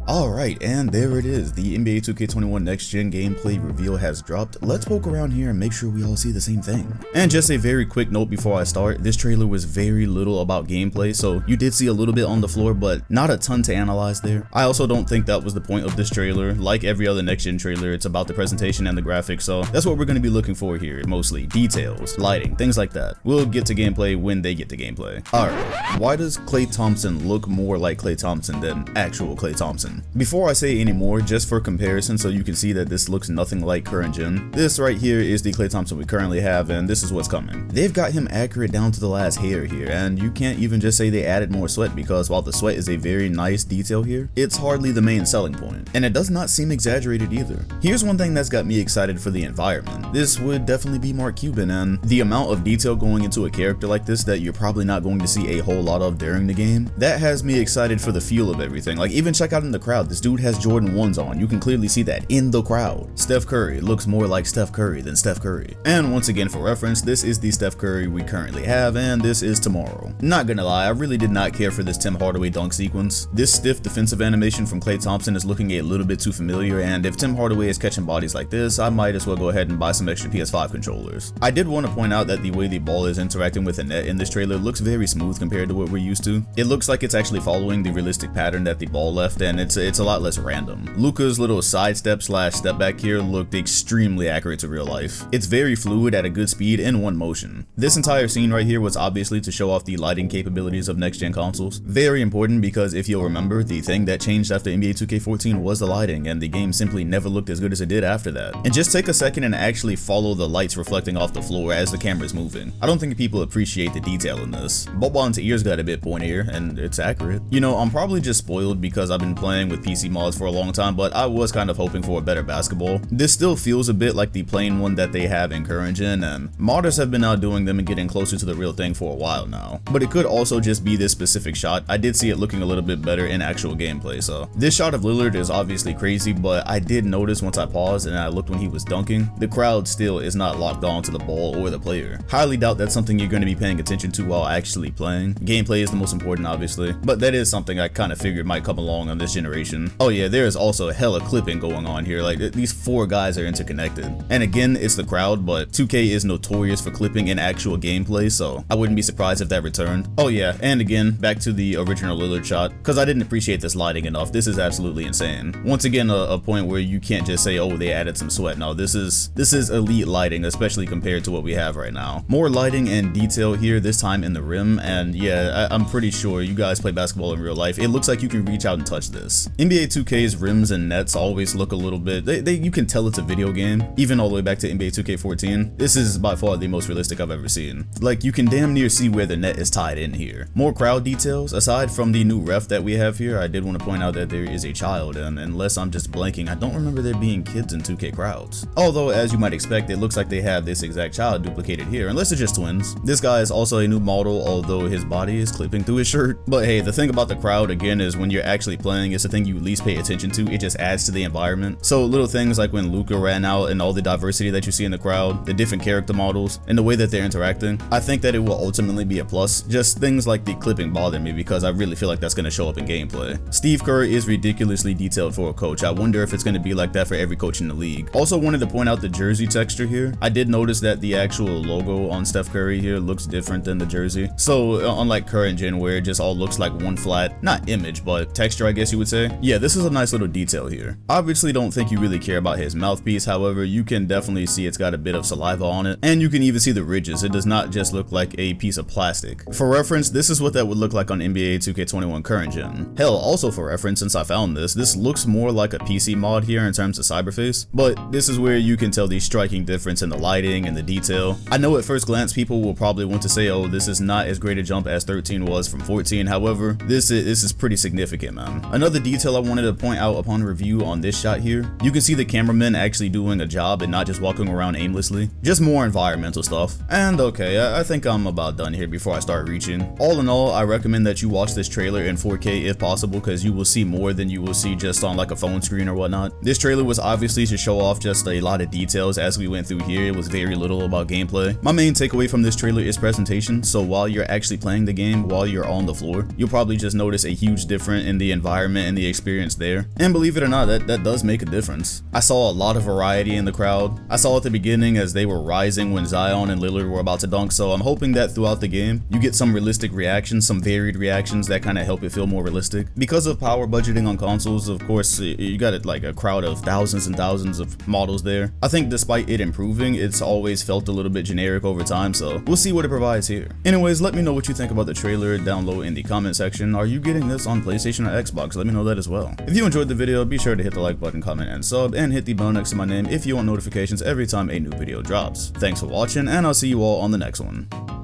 Alright, and there it is. The NBA 2K21 Next Gen gameplay reveal has dropped. Let's poke around here and make sure we all see the same thing. And just a very quick note before I start, this trailer was very little about gameplay, so you did see a little bit on the floor, but not a ton to analyze there. I also don't think that was the point of this trailer. Like every other Next Gen trailer, it's about the presentation and the graphics, so that's what we're going to be looking for here, mostly. Details, lighting, things like that. We'll get to gameplay when they get to gameplay. Alright, why does Klay Thompson look more like Klay Thompson than actual Klay Thompson? Before I say any more, just for comparison so you can see that this looks nothing like current gen, this right here is the Klay Thompson we currently have, and this is what's coming. They've got him accurate down to the last hair here, and you can't even just say they added more sweat, because while the sweat is a very nice detail here, it's hardly the main selling point, and it does not seem exaggerated either. Here's one thing that's got me excited for the environment. This would definitely be Mark Cuban, and the amount of detail going into a character like this that you're probably not going to see a whole lot of during the game, that has me excited for the feel of everything. Like, even check out in the crowd, this dude has Jordan 1s on. You can clearly see that in the crowd. Steph Curry looks more like Steph Curry than Steph Curry. And once again, for reference, this is the Steph Curry we currently have, and this is tomorrow. Not gonna lie, I really did not care for this Tim Hardaway dunk sequence. This stiff defensive animation from Klay Thompson is looking a little bit too familiar, and if Tim Hardaway is catching bodies like this, I might as well go ahead and buy some extra PS5 controllers. I did want to point out that the way the ball is interacting with the net in this trailer looks very smooth compared to what we're used to. It looks like it's actually following the realistic pattern that the ball left, and it's a lot less random. Luka's little sidestep slash step back here looked extremely accurate to real life. It's very fluid at a good speed in one motion. This entire scene right here was obviously to show off the lighting capabilities of next gen consoles. Very important, because if you'll remember, the thing that changed after NBA 2K14 was the lighting, and the game simply never looked as good as it did after that. And just take a second and actually follow the lights reflecting off the floor as the camera's moving. I don't think people appreciate the detail in this. Boban's ears got a bit pointier, and it's accurate. You know, I'm probably just spoiled because I've been playing with PC mods for a long time, but I was kind of hoping for a better basketball. This still feels a bit like the plain one that they have in current gen, and modders have been outdoing them and getting closer to the real thing for a while now. But it could also just be this specific shot. I did see it looking a little bit better in actual gameplay, so. This shot of Lillard is obviously crazy, but I did notice once I paused and I looked when he was dunking, the crowd still is not locked on to the ball or the player. Highly doubt that's something you're going to be paying attention to while actually playing. Gameplay is the most important, obviously, but that is something I kind of figured might come along on this generation. Oh yeah, there is also hella clipping going on here. Like, these four guys are interconnected. And again, it's the crowd, but 2K is notorious for clipping in actual gameplay, so I wouldn't be surprised if that returned. Oh yeah, and again, back to the original Lillard shot, because I didn't appreciate this lighting enough. This is absolutely insane. Once again, a point where you can't just say, oh, they added some sweat. No, this is elite lighting, especially compared to what we have right now. More lighting and detail here, this time in the rim, and yeah, I'm pretty sure you guys play basketball in real life. It looks like you can reach out and touch this. NBA 2K's rims and nets always look a little bit, you can tell it's a video game, even all the way back to NBA 2K14. This is by far the most realistic I've ever seen. Like, you can damn near see where the net is tied in here. More crowd details. Aside from the new ref that we have here, I did want to point out that there is a child, and unless I'm just blanking, I don't remember there being kids in 2K crowds. Although, as you might expect, it looks like they have this exact child duplicated here, unless it's just twins. This guy is also a new model, although his body is clipping through his shirt. But hey, the thing about the crowd, again, is when you're actually playing, it's the thing you least pay attention to. It just adds to the environment. So little things like when Luka ran out and all the diversity that you see in the crowd, the different character models, and the way that they're interacting, I think that it will ultimately be a plus. Just things like the clipping bother me, because I really feel like that's going to show up in gameplay. Steve Kerr is ridiculously detailed for a coach. I wonder if it's going to be like that for every coach in the league. Also wanted to point out the jersey texture here. I did notice that the actual logo on Steph Curry here looks different than the jersey. So unlike current gen where it just all looks like one flat, not image, but texture, I guess you would say. Yeah, this is a nice little detail here. Obviously don't think you really care about his mouthpiece, however, you can definitely see it's got a bit of saliva on it, and you can even see the ridges. It does not just look like a piece of plastic. For reference, this is what that would look like on NBA 2K21 current gen. Hell, also for reference, since I found this looks more like a PC mod here in terms of cyberface, but this is where you can tell the striking difference in the lighting and the detail. I know at first glance people will probably want to say, oh, this is not as great a jump as 13 was from 14, however, this is pretty significant, man. Another detail I wanted to point out upon review on this shot here, you can see the cameraman actually doing a job and not just walking around aimlessly. Just more environmental stuff. And okay, I think I'm about done here before I start reaching. All in all, I recommend that you watch this trailer in 4K if possible, because you will see more than you will see just on like a phone screen or whatnot. This trailer was obviously to show off just a lot of details as we went through here. It was very little about gameplay. My main takeaway from this trailer is presentation, so while you're actually playing the game, while you're on the floor, you'll probably just notice a huge difference in the environment and the experience there. And believe it or not, that does make a difference. I saw a lot of variety in the crowd. I saw at the beginning as they were rising when Zion and Lillard were about to dunk, so I'm hoping that throughout the game, you get some realistic reactions, some varied reactions that kind of help it feel more realistic. Because of power budgeting on consoles, of course, you got it like a crowd of thousands and thousands of models there. I think despite it improving, it's always felt a little bit generic over time, so we'll see what it provides here. Anyways, let me know what you think about the trailer down low in the comment section. Are you getting this on PlayStation or Xbox? Let me know that as well. If you enjoyed the video, be sure to hit the like button, comment, and sub, and hit the bell next to my name if you want notifications every time a new video drops. Thanks for watching, and I'll see you all on the next one.